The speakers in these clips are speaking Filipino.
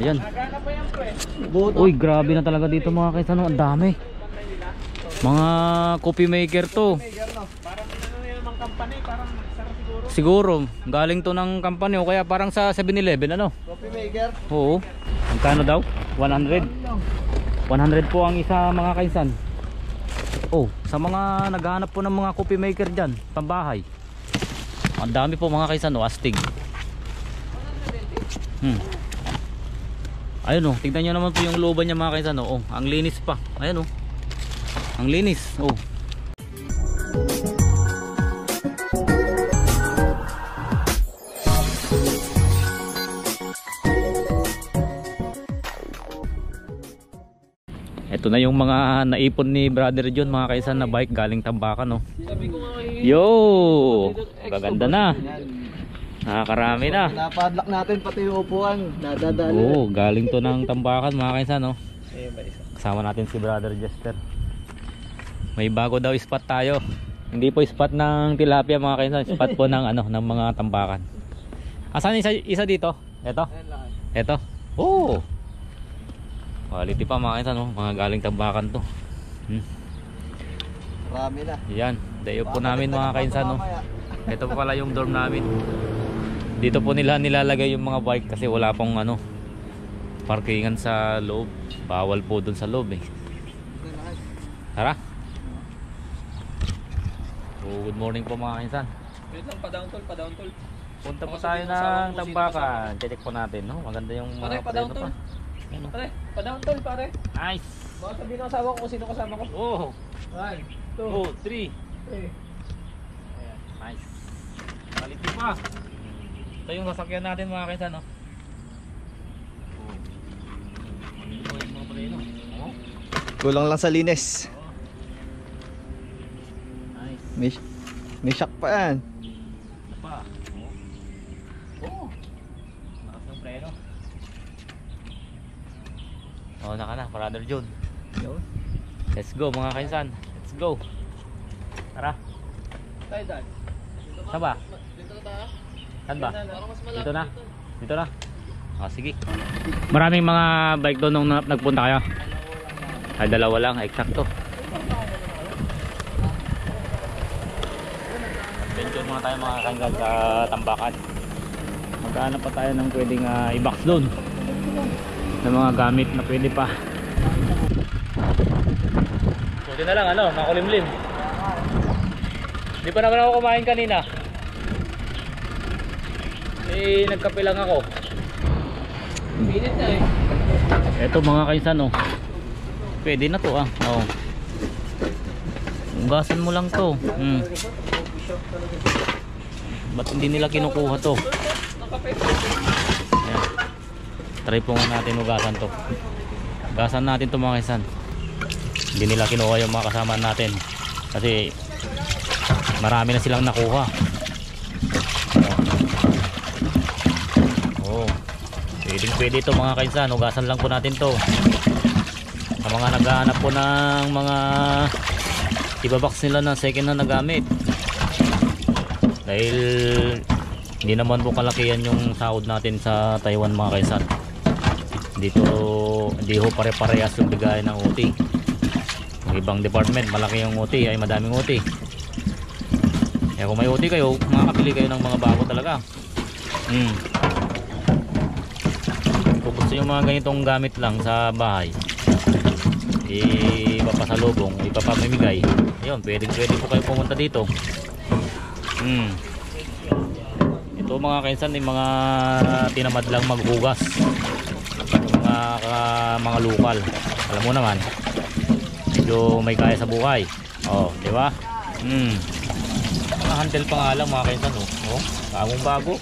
Ayan. Uy, grabe na talaga dito mga kaisan, no? Ang dami. Mga coffee maker to. Parang ano namang company, parang siguro. Siguro, galing to ng company o kaya parang sa 7-Eleven, ano? Coffee maker? Oo. Magkano daw? 100. 100 po ang isa mga kaisan. Oh, sa mga naghahanap po ng mga coffee maker dyan, pambahay. Ang dami po mga kaisan, no? Astig. Ayun, oh, tignan nyo naman po yung looban niya mga kaisan, no? Oh, ang linis pa. Ayun, oh. Ang linis. Oh. Ito na yung mga naipon ni Brother John mga kaisan na bike galing Tambakan, no. Yo! Gaganda na. Nakakarami na. Napadlock natin pati yung upuan. Nadadali. Oo, galing to ng Tambakan mga kaisan, no. Kasama natin si Brother Jester. May bago daw spot tayo. Hindi po spot ng tilapia mga kaisan, spot po ng ano, ng mga Tambakan. Asan isa dito? Ito? Ito? Oh! Quality pa mga kaisan, no? Mga galing Tambakan to. Marami na. Yan, dayo po namin mga kaisan, no? Ito po pala yung dorm namin. Dito po nila nilalagay yung mga bike kasi wala pong ano, parkingan sa loob. Bawal po dun sa loob eh. Tara. Oh, good morning po mga kaisan. Wait lang, pa-down tol. Punta po tayo ng Tambakan. Check po natin, no? Maganda yung Pare, mga pa-down preno tol. pa. Ano? Pare, pa-down tol, pare. Nice. Baka sabihin ng asawa ko kung sino kasama ko. Oh, 1, 2, 3. 3. Nice. Quality pa. Ito yung sasakyan natin mga kaisan, no? Ito yung mga preno. Oh. Kulang lang sa linis. Nice. May shock pa yan. Ito pa. Oh. Lakas ng preno. Oh, naka na, Brother John. Let's go mga kaisan. Let's go. Tara. Tayo dad. Saan ba? Dito na tayo. Saan ba? Parang mas malapit Dito na? Dito na? Ah, sige. Maraming mga bike doon nung nagpunta kayo? Ay, dalawa lang. Eksakto. Venture muna tayo mga kanggal sa Tambakan. Magkahanap pa tayo ng pwedeng i-box doon ng mga gamit na pwede pa. Buti na lang ano, makulimlim. Di pa naman ako kumain kanina. Eh, nagkape lang ako. Minute na eh. Eto mga kaisan, oh. Pwede na to ah. Oh. Ugasan mo lang to. Ba't hindi nila kinukuha to? Ayan. Try po nga natin ugasan to. Ugasan natin to mga kaisan. Hindi nila kinuha yung mga kasama natin. Kasi marami na silang nakuha. Oh. Pwede ito mga kaisan. Ugasan lang po natin to. Sa mga naghahanap po ng mga ibabox nila ng second hand na gamit. Dahil hindi naman po kalakihan yung sahod natin sa Taiwan mga kaisan. Dito hindi ho pare-parehas yung bigay ng OT. Yung ibang department malaki yung OT ay madaming OT. Kaya kung may OT kayo, makakabili kayo ng mga bago talaga. Kung gusto yung mga ganitong gamit lang sa bahay, ipapasalubong, ipapamimigay, ayun, pwede po kayo pumunta dito. Ito mga kaisan, yung mga tinamad lang maghugas, mga lokal, alam mo naman, medyo may kaya sa buhay. Oh, di ba? Mga handle pa nga lang mga kaisan, oh, bagong bago.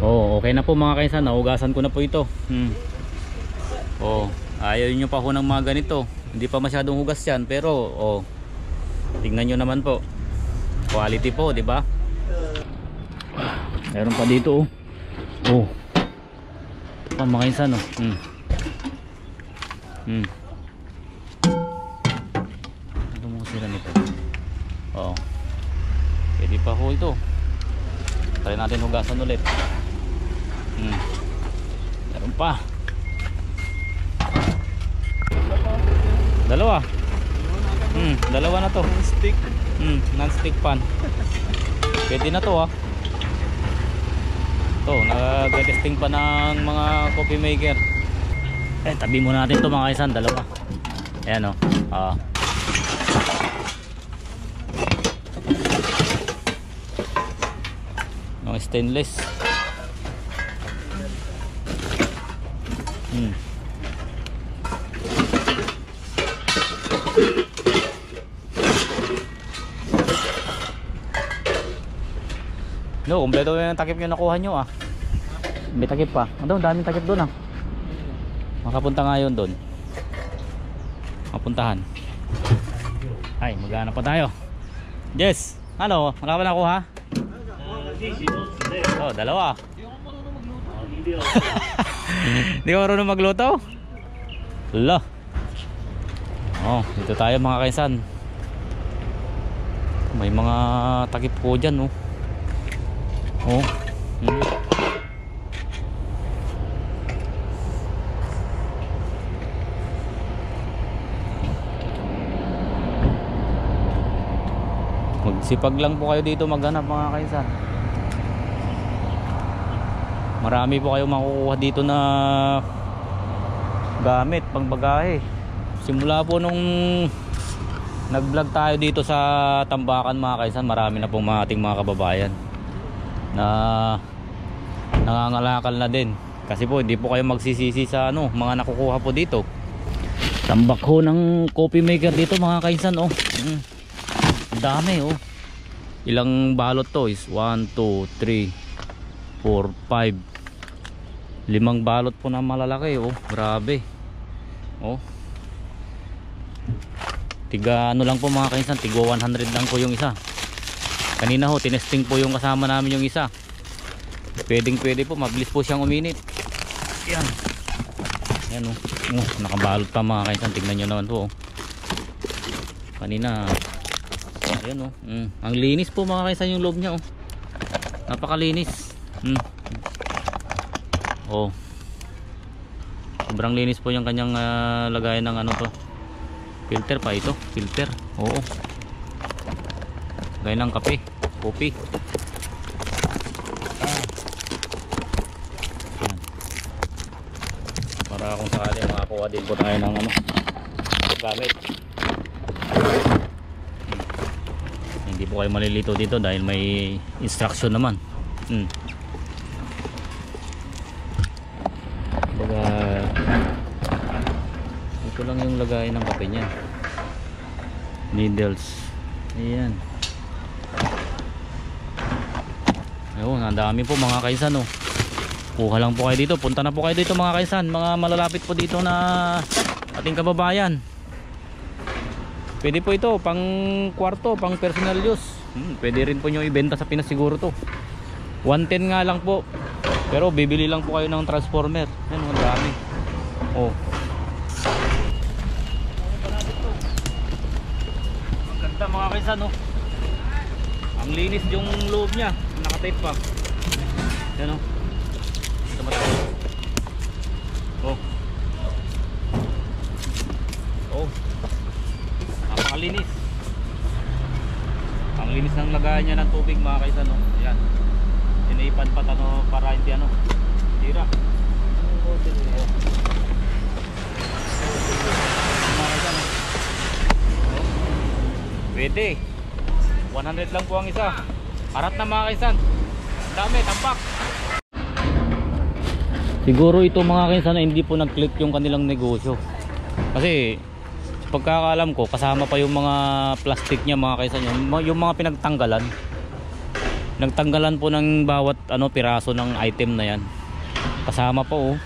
Oh, okay na po mga kaisan, nahugasan ko na po ito. Oh, ayaw nyo pa ho ng mga ganito. Hindi pa masyadong hugas yan, pero oh, tingnan nyo naman po. Quality po, di ba? Meron pa dito, oh. Pa mga kaisan, oh. Ano mo sila nito? Oh. Pwede pa ho ito. Try natin hugasan ulit. Meron pa. Dalawa. Dalawa na to. Stick. Non-stick pan. Pwede na to, to, nag-testing pa ng mga coffee maker. Tabi muna natin to mga kaisan, dalawa. Ayan mga stainless. No, kumpleto yung takip yung nakuha nyo May takip pa. Daming takip doon Makapunta nga yun doon. Mapuntahan. Ay, maghanap pa tayo. Jess, ano? Wala ka ba nakuha? Dalawa. Hindi ka marunong magluto? Hala. Dito tayo mga kaisan. May mga takip po dyan Magsipag lang po kayo dito maghanap mga kaisan. Marami po kayo makukuha dito na gamit pangbagahe. Simula po nung nag-vlog tayo dito sa Tambakan mga kaisan, marami na pong ating mga kababayan na nangangalakal na din. Kasi po hindi po kayo magsisisi sa mga nakukuha po dito. Tambak ho ng coffee maker dito mga kaisan dami Ilang balot to is 1, 2, 3, 4, 5 5 balot po na malalaki grabe tiga lang po mga kaisan, tigo 100 lang po yung isa. Kanina tinesting po yung kasama namin yung isa. Pwede po, mabilis po siyang uminit. Yan nakabalot pa mga kaisan, tignan nyo naman po kanina. Ayan ang linis po mga kaisan yung loob niya napakalinis. Sobrang linis po yung kanyang lagayan ng filter pa ito, filter. Gaya ng kape, kopi. Para kung sakali makakuha din po tayo ng gamit. Hindi po kayo malilito dito dahil may instruction naman. Ito lang yung lagay ng kape niya. Needles. Ayan. Ang dami po mga kaisan Kuha lang po kayo dito. Punta na po kayo dito mga kaisan. Mga malalapit po dito na ating kababayan. Pwede po ito pang kwarto, pang personal use. Pwede rin po nyo ibenta sa Pinas siguro to. 110 nga lang po. Pero bibili lang po kayo ng transformer. Yan, ang dami. Maganda mga kaisan Ang linis yung loob niya. Nakatape pa. Yan Ito matagal. Napakalinis. Ang linis ng lagayan niya ng tubig mga kaisan Ayan. Sinaipan pa para hindi tira. Pwede 100 lang po ang isa. Arat na mga kaisan. Dami, tampak. Siguro ito mga kaisan hindi po nag-click yung kanilang negosyo. Kasi pagkakaalam ko kasama pa yung mga plastic niya mga kaisan, yung mga pinagtanggalan. Nagtanggalan po ng bawat piraso ng item na yan. Kasama po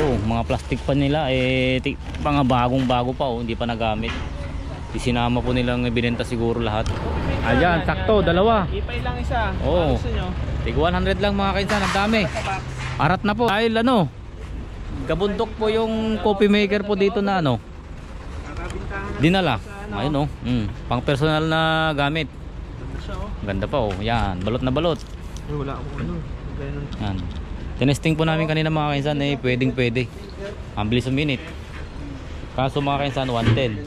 mga plastic pa nila mga bagong-bago pa hindi pa nagamit. Isinama po nilang ibinenta siguro lahat. Ayan, sakto, dalawa. Ipay lang isa. Gusto nyo? Tig 100 lang mga kaisan, ang dami. Arat na po. Dahil kabundok po yung coffee maker po dito na dinala. Ayun pang personal na gamit. Ganda pa yan, balot na balot. Wala akong Yan. Tinesting po namin kanina mga kaisan pwedeng pwede. Ang bilis minute. Kaso mga kainsan 110.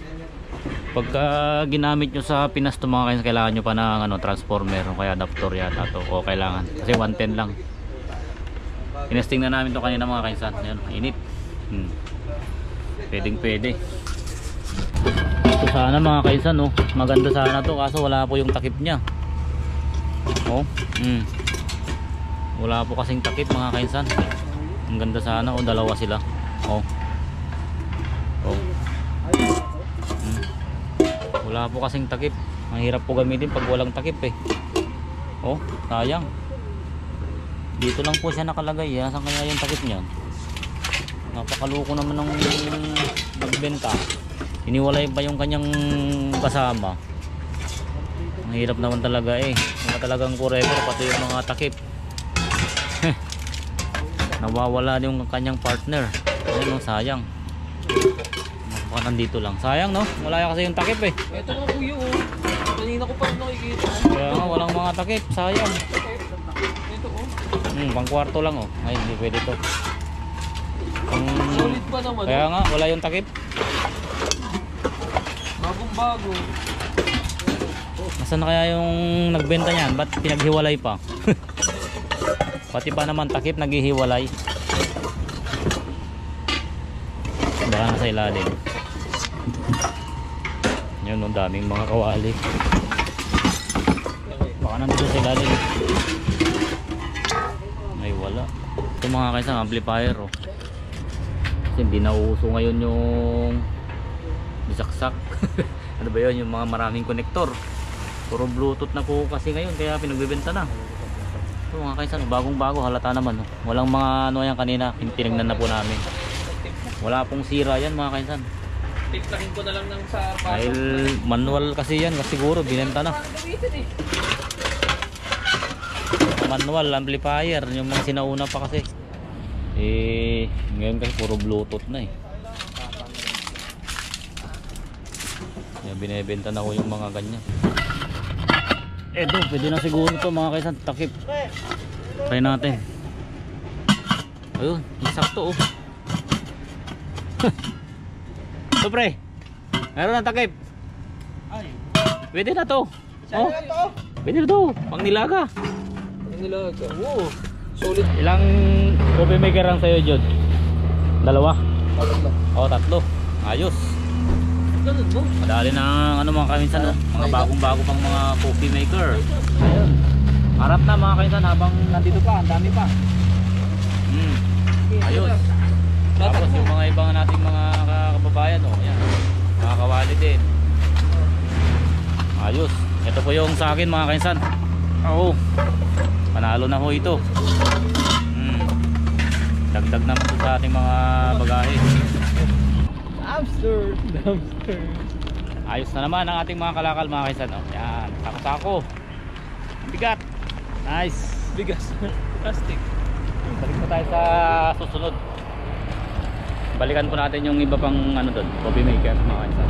Pagka ginamit nyo sa Pinas to mga kainsan, kailangan nyo pa ng ano, transformer o kaya adapter yata to, o kailangan kasi 110 lang. Inesting na namin to kanina mga kainsan. Ayan, init. Pwedeng pwede. Ito sana mga kainsan, no? Maganda sana to kaso wala po yung takip nya. Oh, wala po kasing takip mga kainsan. Ang ganda sana, o dalawa sila. Oh. Wala po kasing takip. Mahirap po gamitin pag walang takip eh. Oh, sayang. Dito lang po siya nakalagay. Saan kaya yung takip niyan? Napakaluko naman ng nagbenta. Iniwalay pa yung kanyang kasama. Mahirap naman talaga eh. Mga talagang forever pati yung mga takip. Nawawala yung kanyang partner. Ayun, sayang. Baka nandito lang. Sayang, no? Wala kasi yung takip eh. Ito nga kuya oh. Kanina ko pa nakikita. Kaya nga walang mga takip. Sayang. Ito oh. Pang kwarto lang oh. Ay, hindi pwede to. Solid pa naman. Kaya nga wala yung takip. Bagong bago. Nasaan na kaya yung nagbenta niyan? Ba't pinaghiwalay pa? Pati pa naman takip naghihiwalay. Baka nasa ilalim. Yun, ang daming mga kawali. Baka nandito sa ilalim. Ay wala. Ito mga kaisang amplifier oh. Kasi hindi na uso ngayon yung bisaksak. Ano ba yun? Yung mga maraming konektor. Puro bluetooth na po kasi ngayon, kaya pinagbebenta na. Ito mga kaisang bagong bago, halata naman oh. Walang mga ano yan kanina, tinignan na po namin. Wala pong sira yan mga kainsan. Tiklahin ko na lang ng sa Dahil manual kasi yan, kasi siguro binenta na. Manual amplifier, yung mga sinauna pa kasi. Ngayon kasi puro bluetooth na eh. Kaya binebenta na ko yung mga ganyan. Eto, pwede na siguro to mga kaisan, takip. Try natin. Ayun, sakto oh. Ito pre, meron ng takip. Ay. Pwede na to. Oh, pwede na to, pang nilaga. Nilaga. Wow. Solid. Ilang coffee maker ang sa'yo, Jod? Dalawa? Tatlo. O, tatlo. Ayos. Ganun mo. Madali na ano mga kaminsan, no? Mga bagong-bago pang mga coffee maker. Ayun. Harap na mga kaminsan habang nandito pa, ang dami pa. Ayos. Tapos yung mga ibang nating mga kababayan, oh, yan. Mga kawali din. Ayos. Ito po yung sa akin mga kainsan. Oo. Panalo na ho ito. Dagdag naman ito sa ating mga bagahe. Dumpster. Ayos na naman ang ating mga kalakal mga kainsan, oh. Yan. Sako-sako. Bigat. Nice. Bigas. Plastic. Balik na tayo sa susunod. Balikan po natin yung iba pang ano doon, coffee maker mga kainsan.